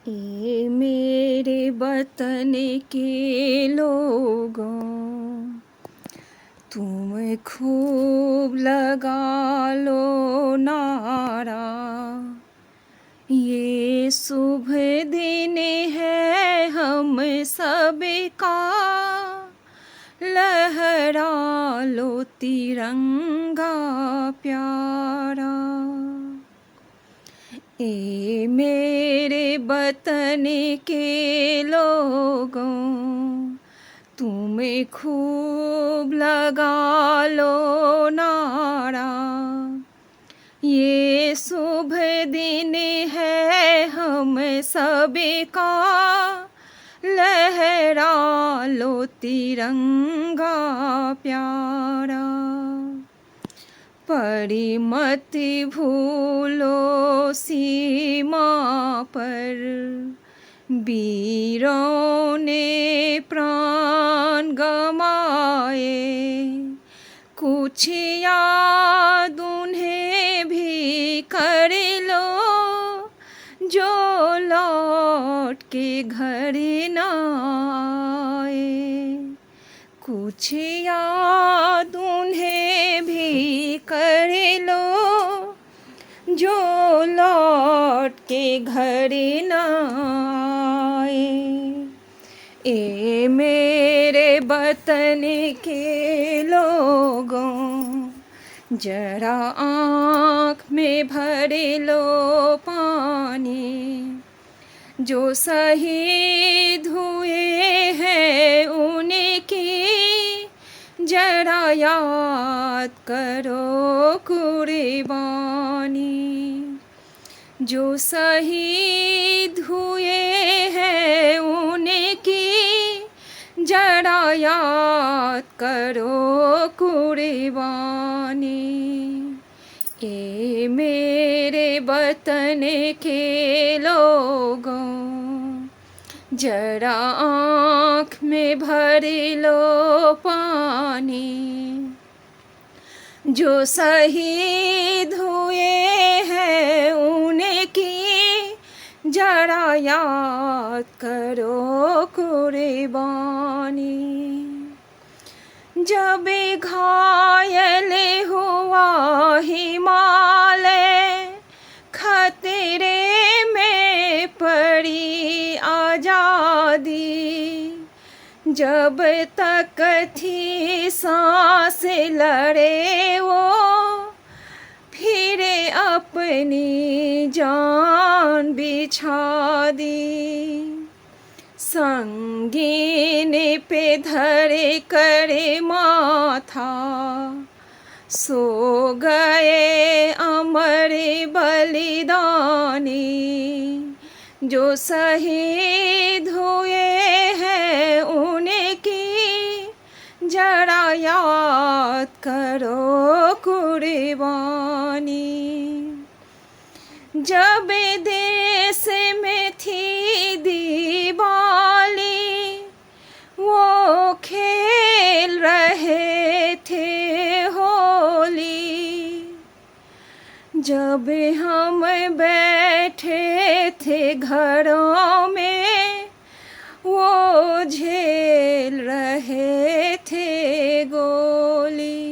ए मेरे वतन के लोगों, तुम खूब लगा लो नारा। ये शुभ दिन है हम सब का, लहरा लो तिरंगा प्यारा। ए मेरे वतन के लोगों, तुम्हें खूब लगा लो नारा। ये शुभ दिन है हम सब का, लहरा लो तिरंगा प्यारा। परी मत भूलो सीमा पर, वीरों ने प्राण गमाए। कुछ याद उन्हें भी कर लो, जो लौट के घर न आए। कुछ याद उन्हें भी कर लो, जो लौट के घर न आए। ए मेरे वतन के लोगों, जरा आँख में भर लो पानी। जो शहीद हुए हैं उनकी जरा याद करो कुर्बानी। जो शहीद हुए हैं उनकी जरा याद करो कुर्बानी। ए मेरे वतन के लोगों, जरा आँख में भर लो पानी। जो शहीद हुए हैं उनकी जरा याद करो कुर्बानी। जब घायल हुआ हिमालय, खतरे में पड़ी आज़ादी। जब तक थी सांस लड़े वो, फिर अपनी जान बिछा दी। संगीन पे धरे कर माथा, सो गए अमर बलिदानी। जो शहीद हुए हैं उनकी जरा याद करो कुर्बानी। जब देश में थी दिवाली, वो खेल रहे थे होली। जब हम बैठे थे घरों में, वो झेल रहे थे गोली।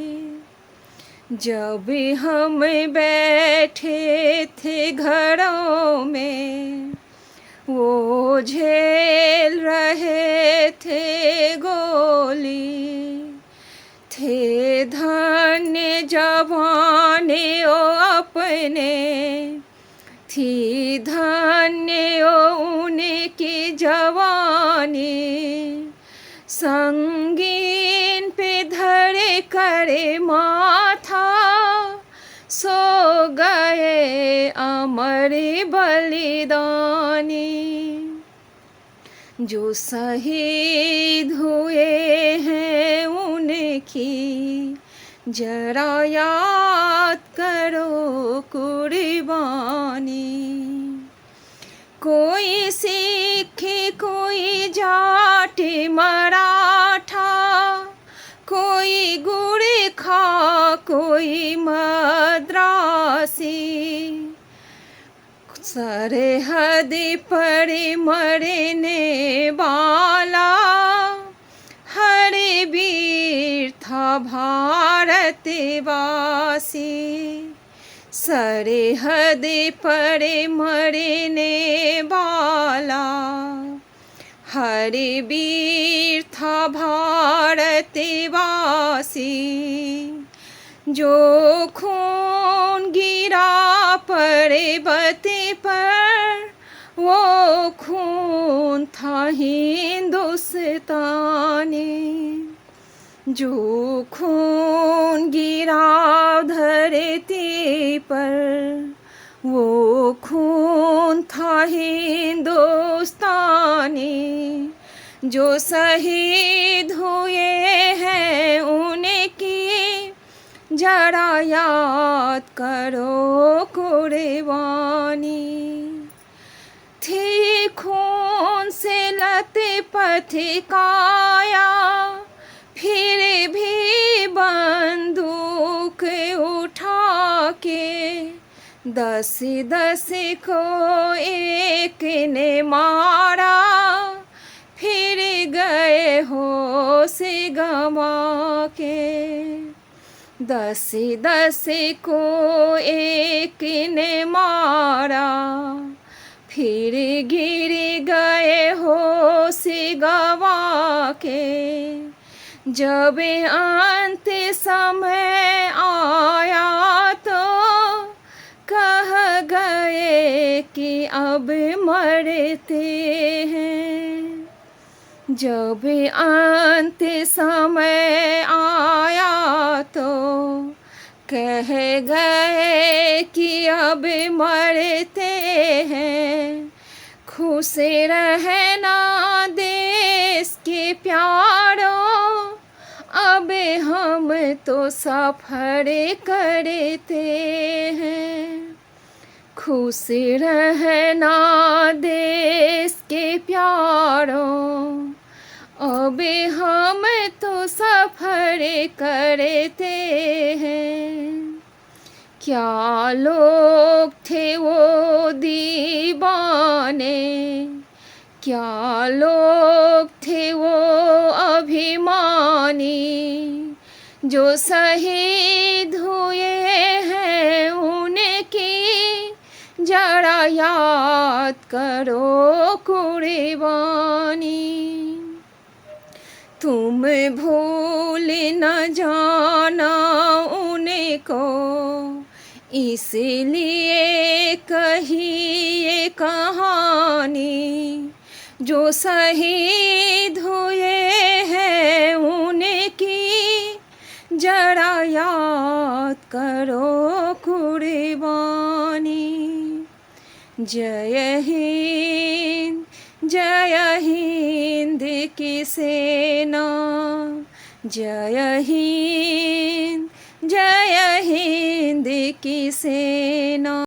जब हम बैठे थे घरों में, वो झेल रहे थे गोली। थे धन्य जवाने ओ अपने, थी धन्य ओ उनकी जवानी। संगीन पे धरे करे माथा, सो गए अमर बलिदानी। जो शहीद हुए हैं उनकी जरा याद करो कुर्बानी। कोई सिख कोई जाट मराठा, कोई गुरखा कोई मद्रासी। सरहद पर मरने वाला हर वीर था भारतवासी। सरहद पर मरने वाला हर वीर था भारतवासी। जो खून गिरा पर्वत पर वो खून था हिंदुस्तानी। जो खून गिरा धरती पर वो खून था हिंदुस्तानी। जो शहीद हुए हैं उनकी जरा याद करो कुर्बानी। थी खून से लथपथ काया फिर भी बंदूक उठा के 10-10 को एक ने मारा फिर गए होश गंवा के। 10-10 को एक ने मारा फिर गिर गए होश गंवा के। जब अंत समय आया तो कह गए कि अब मरते हैं। जब अंत समय आया तो कह गए कि अब मरते हैं। खुश रहना देश के प्यारों अब हम तो सफ़र करते हैं। खुश रहना देश के प्यारों अब हम तो सफ़र करते हैं। क्या लोग थे वो दीवाने, क्या लोग थे वो अभिमानी, जो शहीद हुए हैं उनकी जरा याद करो कुर्बानी। तुम भूल न जाना उनको इसलिए कही ये कहानी। जो शहीद हुए हैं उनकी जरा याद करो कुर्बानी। जय हिंद जय हिंद की सेना, जय हिंद जय हिंद की सेना।